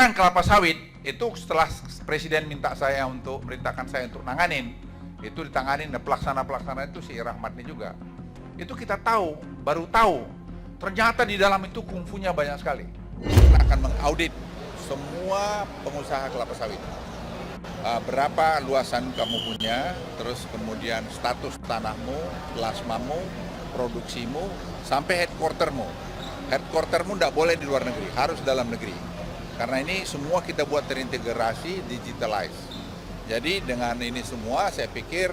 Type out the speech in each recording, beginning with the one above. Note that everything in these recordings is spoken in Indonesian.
Perdagangan kelapa sawit itu setelah Presiden minta saya untuk merintahkan saya untuk nanganin, itu ditanganin, dan pelaksana itu si Rahmat ini juga. Itu kita baru tahu, ternyata di dalam itu kungfunya banyak sekali. Kita akan mengaudit semua pengusaha kelapa sawit. Berapa luasan kamu punya, terus kemudian status tanahmu, plasmamu, produksimu, sampai headquartermu. Headquartermu tidak boleh di luar negeri, harus dalam negeri. Karena ini semua kita buat terintegrasi, digitalize. Jadi dengan ini semua saya pikir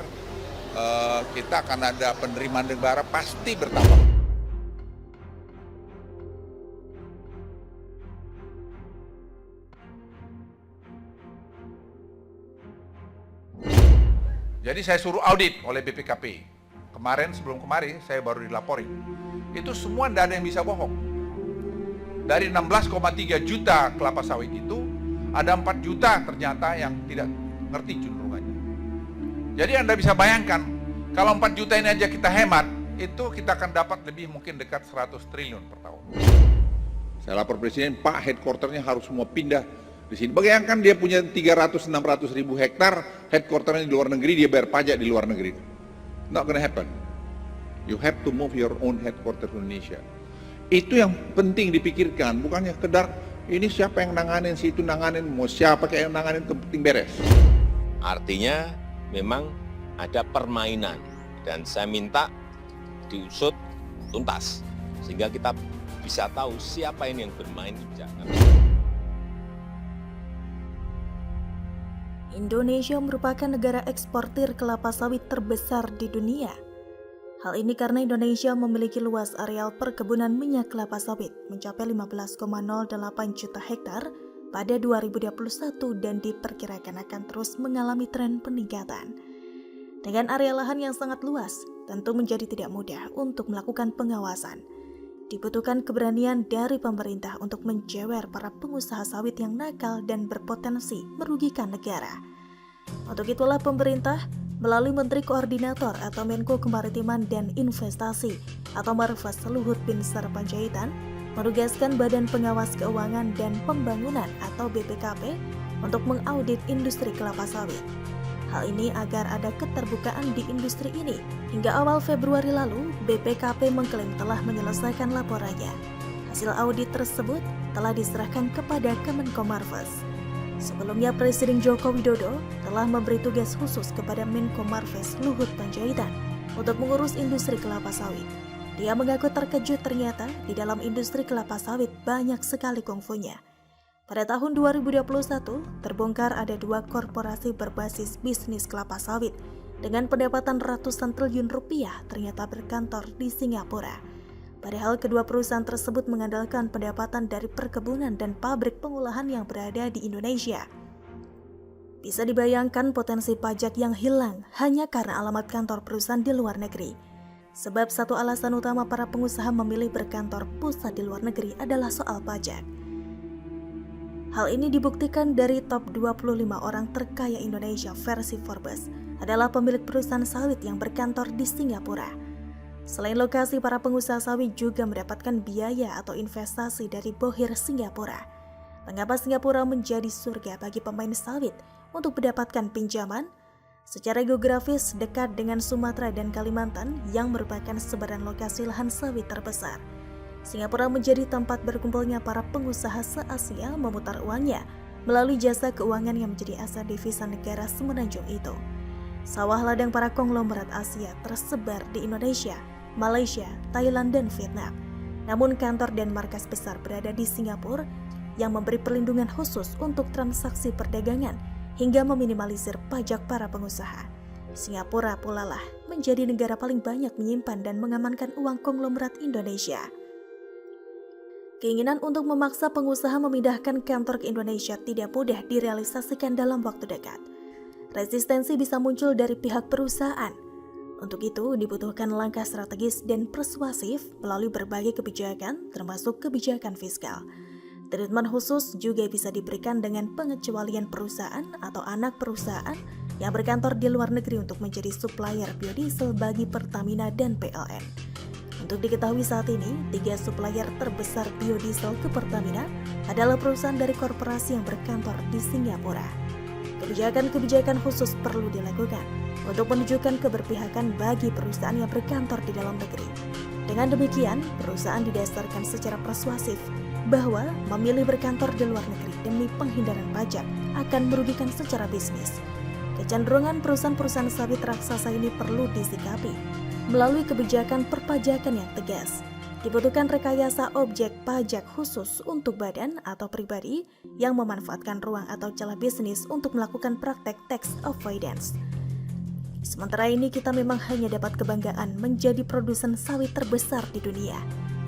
kita akan ada penerimaan negara pasti bertambah. Jadi saya suruh audit oleh BPKP. Sebelum kemarin saya baru dilaporin. Itu semua tidak ada yang bisa bohong. Dari 16,3 juta kelapa sawit itu, ada 4 juta ternyata yang tidak ngerti cenderungannya. Jadi Anda bisa bayangkan, kalau 4 juta ini aja kita hemat, itu kita akan dapat lebih mungkin dekat 100 triliun per tahun. Saya lapor Presiden, Pak, headquarternya harus semua pindah di sini. Bayangkan dia punya 300-600 ribu hektar, headquarternya di luar negeri, dia bayar pajak di luar negeri. Not gonna happen. You have to move your own headquarter to Indonesia. Itu yang penting dipikirkan, bukannya kedar ini siapa yang nanganin, si itu nanganin, mau siapa kayak yang nanganin, penting beres. Artinya memang ada permainan dan saya minta diusut tuntas sehingga kita bisa tahu siapa ini yang bermain di Jakarta. Indonesia merupakan negara eksportir kelapa sawit terbesar di dunia. Hal ini karena Indonesia memiliki luas areal perkebunan minyak kelapa sawit mencapai 15,08 juta hektar pada 2021 dan diperkirakan akan terus mengalami tren peningkatan. Dengan area lahan yang sangat luas, tentu menjadi tidak mudah untuk melakukan pengawasan. Dibutuhkan keberanian dari pemerintah untuk menjewer para pengusaha sawit yang nakal dan berpotensi merugikan negara. Untuk itulah pemerintah melalui Menteri Koordinator atau Menko Kemaritiman dan Investasi atau Marves Luhut Binsar Panjaitan menugaskan Badan Pengawas Keuangan dan Pembangunan atau BPKP untuk mengaudit industri kelapa sawit. Hal ini agar ada keterbukaan di industri ini. Hingga awal Februari lalu, BPKP mengklaim telah menyelesaikan laporannya. Hasil audit tersebut telah diserahkan kepada Kemenko Marves. Sebelumnya Presiden Joko Widodo telah memberi tugas khusus kepada Menko Marves Luhut Panjaitan untuk mengurus industri kelapa sawit. Dia mengaku terkejut ternyata di dalam industri kelapa sawit banyak sekali kungfunya. Pada tahun 2021, terbongkar ada 2 korporasi berbasis bisnis kelapa sawit dengan pendapatan ratusan triliun rupiah ternyata berkantor di Singapura. Padahal kedua perusahaan tersebut mengandalkan pendapatan dari perkebunan dan pabrik pengolahan yang berada di Indonesia. Bisa dibayangkan potensi pajak yang hilang hanya karena alamat kantor perusahaan di luar negeri. Sebab satu alasan utama para pengusaha memilih berkantor pusat di luar negeri adalah soal pajak. Hal ini dibuktikan dari top 25 orang terkaya Indonesia versi Forbes adalah pemilik perusahaan sawit yang berkantor di Singapura. Selain lokasi, para pengusaha sawit juga mendapatkan biaya atau investasi dari bohir Singapura. Mengapa Singapura menjadi surga bagi pemain sawit untuk mendapatkan pinjaman? Secara geografis dekat dengan Sumatera dan Kalimantan yang merupakan sebaran lokasi lahan sawit terbesar. Singapura menjadi tempat berkumpulnya para pengusaha se-Asia memutar uangnya melalui jasa keuangan yang menjadi aset devisa negara semenanjung itu. Sawah ladang para konglomerat Asia tersebar di Indonesia, Malaysia, Thailand, dan Vietnam. Namun kantor dan markas besar berada di Singapura yang memberi perlindungan khusus untuk transaksi perdagangan hingga meminimalisir pajak para pengusaha. Singapura pula lah menjadi negara paling banyak menyimpan dan mengamankan uang konglomerat Indonesia. Keinginan untuk memaksa pengusaha memindahkan kantor ke Indonesia tidak mudah direalisasikan dalam waktu dekat. Resistensi bisa muncul dari pihak perusahaan. Untuk itu dibutuhkan langkah strategis dan persuasif melalui berbagai kebijakan, termasuk kebijakan fiskal. Treatment khusus juga bisa diberikan dengan pengecualian perusahaan atau anak perusahaan yang berkantor di luar negeri untuk menjadi supplier biodiesel bagi Pertamina dan PLN. Untuk diketahui saat ini, 3 supplier terbesar biodiesel ke Pertamina adalah perusahaan dari korporasi yang berkantor di Singapura. Kebijakan-kebijakan khusus perlu dilakukan untuk menunjukkan keberpihakan bagi perusahaan yang berkantor di dalam negeri. Dengan demikian, perusahaan didasarkan secara persuasif bahwa memilih berkantor di luar negeri demi penghindaran pajak akan merugikan secara bisnis. Kecenderungan perusahaan-perusahaan sawit raksasa ini perlu disikapi melalui kebijakan perpajakan yang tegas. Dibutuhkan rekayasa objek pajak khusus untuk badan atau pribadi yang memanfaatkan ruang atau celah bisnis untuk melakukan praktek tax avoidance. Sementara ini kita memang hanya dapat kebanggaan menjadi produsen sawit terbesar di dunia.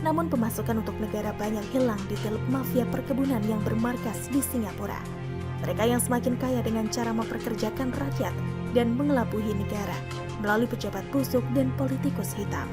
Namun pemasukan untuk negara banyak hilang di teluk mafia perkebunan yang bermarkas di Singapura. Mereka yang semakin kaya dengan cara memperkerjakan rakyat dan mengelabuhi negara melalui pejabat busuk dan politikus hitam.